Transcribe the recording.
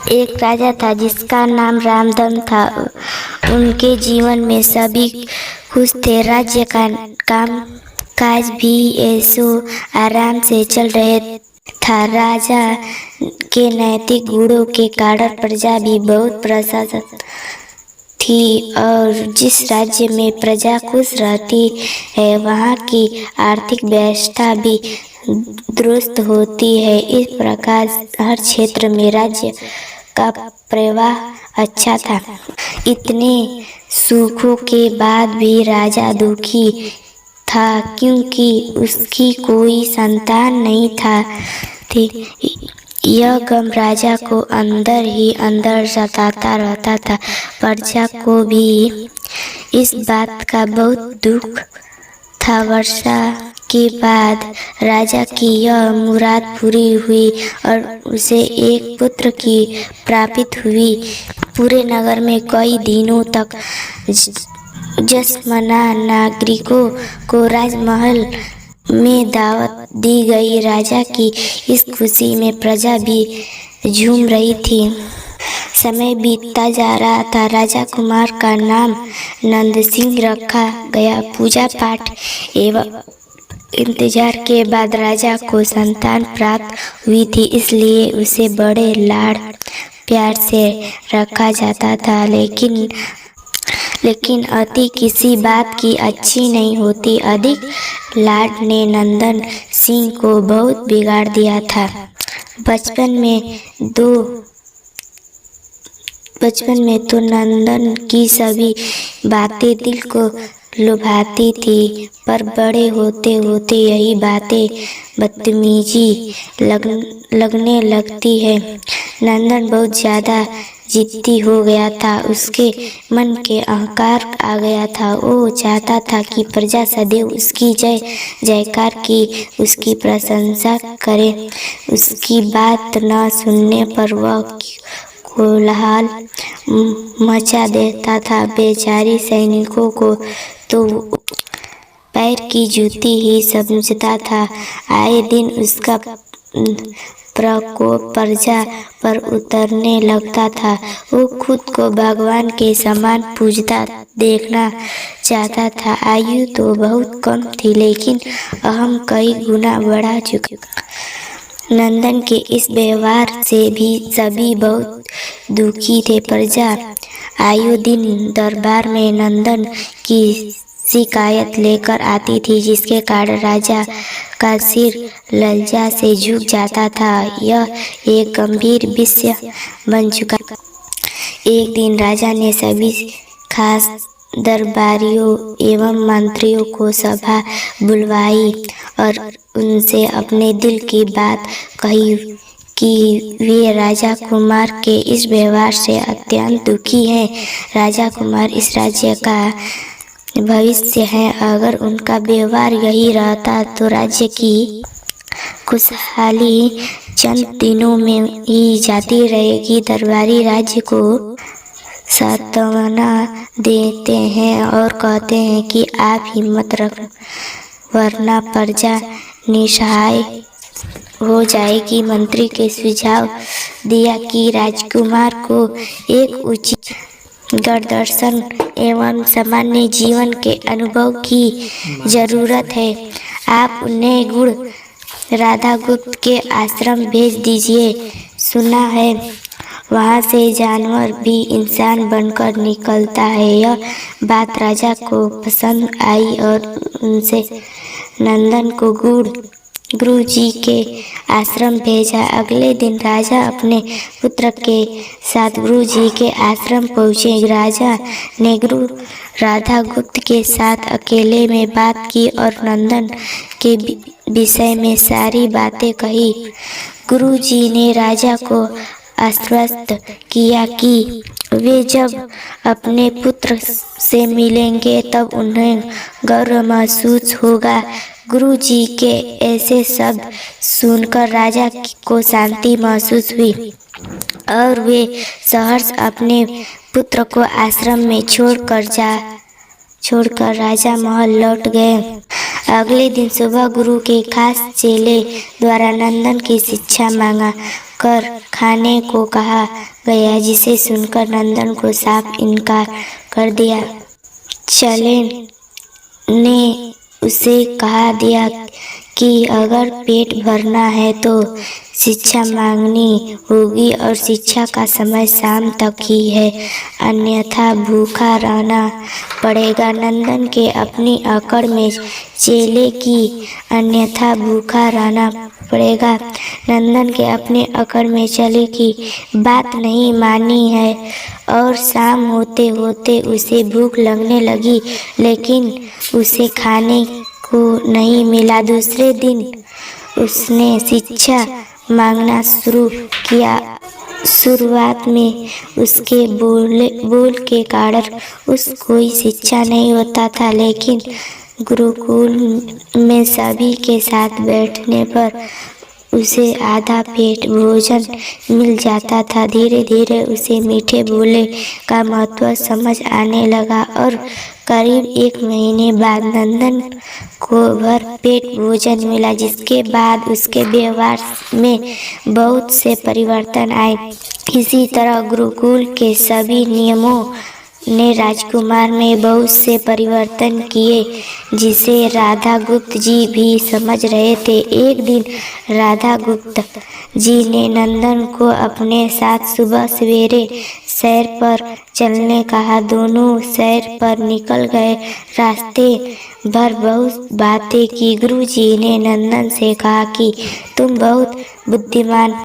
एक राजा था जिसका नाम रामधन था। उनके जीवन में सभी खुश थे। राज्य का काम काज भी ऐसो आराम से चल रहे था। राजा के नैतिक गुणों के कारण प्रजा भी बहुत प्रसन्न थी और जिस राज्य में प्रजा खुश रहती है वहाँ की आर्थिक व्यवस्था भी दुरुस्त होती है। इस प्रकार हर क्षेत्र में राज्य का प्रवाह अच्छा था। इतने सुखों के बाद भी राजा दुखी था क्योंकि उसकी कोई संतान नहीं था थी। यह गम राजा को अंदर ही अंदर सताता रहता था। प्रजा को भी इस बात का बहुत दुख था। वर्षा के बाद राजा की यह मुराद पूरी हुई और उसे एक पुत्र की प्राप्ति हुई। पूरे नगर में कई दिनों तक जसमना नागरिकों को राजमहल में दावत दी गई। राजा की इस खुशी में प्रजा भी झूम रही थी। समय बीतता जा रहा था। राजा कुमार का नाम नंद सिंह रखा गया। पूजा पाठ एवं इंतजार के बाद राजा को संतान प्राप्त हुई थी, इसलिए उसे बड़े लाड़ प्यार से रखा जाता था। लेकिन अति किसी बात की अच्छी नहीं होती। अधिक लाड ने नंदन सिंह को बहुत बिगाड़ दिया था। बचपन में तो नंदन की सभी बातें दिल को लुभाती थी, पर बड़े होते होते यही बातें बदतमीजी लगने लगती है। नंदन बहुत ज़्यादा जिद्दी हो गया था। उसके मन के अहंकार आ गया था। वो चाहता था कि प्रजा सदैव उसकी जय जयकार की उसकी प्रशंसा करे। उसकी बात न सुनने पर वह कोलाहल मचा देता था। बेचारी सैनिकों को तो पैर की जूती ही समझता था। आए दिन उसका प्रकोप प्रजा पर उतरने लगता था। वो खुद को भगवान के समान पूजता देखना चाहता था। आयु तो बहुत कम थी, लेकिन अहम कई गुना बढ़ा चुका। नंदन के इस व्यवहार से भी सभी बहुत दुखी थे। प्रजा आयु दिन दरबार में नंदन की शिकायत लेकर आती थी, जिसके कारण राजा का सिर लज्जा से झुक जाता था। यह एक गंभीर विषय बन चुका। एक दिन राजा ने सभी खास दरबारियों एवं मंत्रियों को सभा बुलवाई और उनसे अपने दिल की बात कही कि वे राजा कुमार के इस व्यवहार से अत्यंत दुखी हैं। राजा कुमार इस राज्य का भविष्य है। अगर उनका व्यवहार यही रहता तो राज्य की खुशहाली चंद दिनों में ही जाती रहेगी। दरबारी राज्य को सांत्वना देते हैं और कहते हैं कि आप हिम्मत रख, वरना प्रजा निसहाय हो जाएगी। मंत्री के सुझाव दिया कि राजकुमार को एक उचित गर्दर्शन एवं सामान्य जीवन के अनुभव की जरूरत है। आप उन्हें गुण राधा गुप्त के आश्रम भेज दीजिए। सुना है वहाँ से जानवर भी इंसान बनकर निकलता है। यह बात राजा को पसंद आई और उनसे नंदन को गुरु जी के आश्रम भेजा। अगले दिन राजा अपने पुत्र के साथ गुरु जी के आश्रम पहुँचे। राजा ने गुरु राधा गुप्त के साथ अकेले में बात की और नंदन के विषय में सारी बातें कही। गुरु जी ने राजा को आश्वस्त किया कि वे जब अपने पुत्र से मिलेंगे तब उन्हें गर्व महसूस होगा। गुरु जी के ऐसे शब्द सुनकर राजा को शांति महसूस हुई और वे सहर्ष अपने पुत्र को आश्रम में छोड़कर राजा महल लौट गए। अगले दिन सुबह गुरु के खास चेले द्वारा नंदन की शिक्षा मांगा। कर खाने को कहा गया, जिसे सुनकर नंदन को साफ इनकार कर दिया। चलेन ने उसे कहा दिया कि अगर पेट भरना है तो शिक्षा मांगनी होगी और शिक्षा का समय शाम तक ही है, अन्यथा भूखा रहना पड़ेगा। नंदन के अपनी अकड़ में चले कि अन्यथा भूखा रहना पड़ेगा। नंदन के अपने अकड़ में चले कि बात नहीं मानी है और शाम होते होते उसे भूख लगने लगी, लेकिन उसे खाने को नहीं मिला। दूसरे दिन उसने शिक्षा मांगना शुरू किया। शुरुआत में उसके बोल के कारण उस कोई शिक्षा नहीं होता था, लेकिन गुरुकुल में सभी के साथ बैठने पर उसे आधा पेट भोजन मिल जाता था। धीरे धीरे उसे मीठे बोले का महत्व समझ आने लगा और करीब 1 महीने बाद नंदन को भर पेट भोजन मिला, जिसके बाद उसके व्यवहार में बहुत से परिवर्तन आए। इसी तरह गुरुकुल के सभी नियमों ने राजकुमार में बहुत से परिवर्तन किए, जिसे राधा गुप्त जी भी समझ रहे थे। एक दिन राधा गुप्त जी ने नंदन को अपने साथ सुबह सवेरे सैर पर चलने कहा। दोनों सैर पर निकल गए। रास्ते भर बहुत बातें की। गुरु जी ने नंदन से कहा कि तुम बहुत बुद्धिमान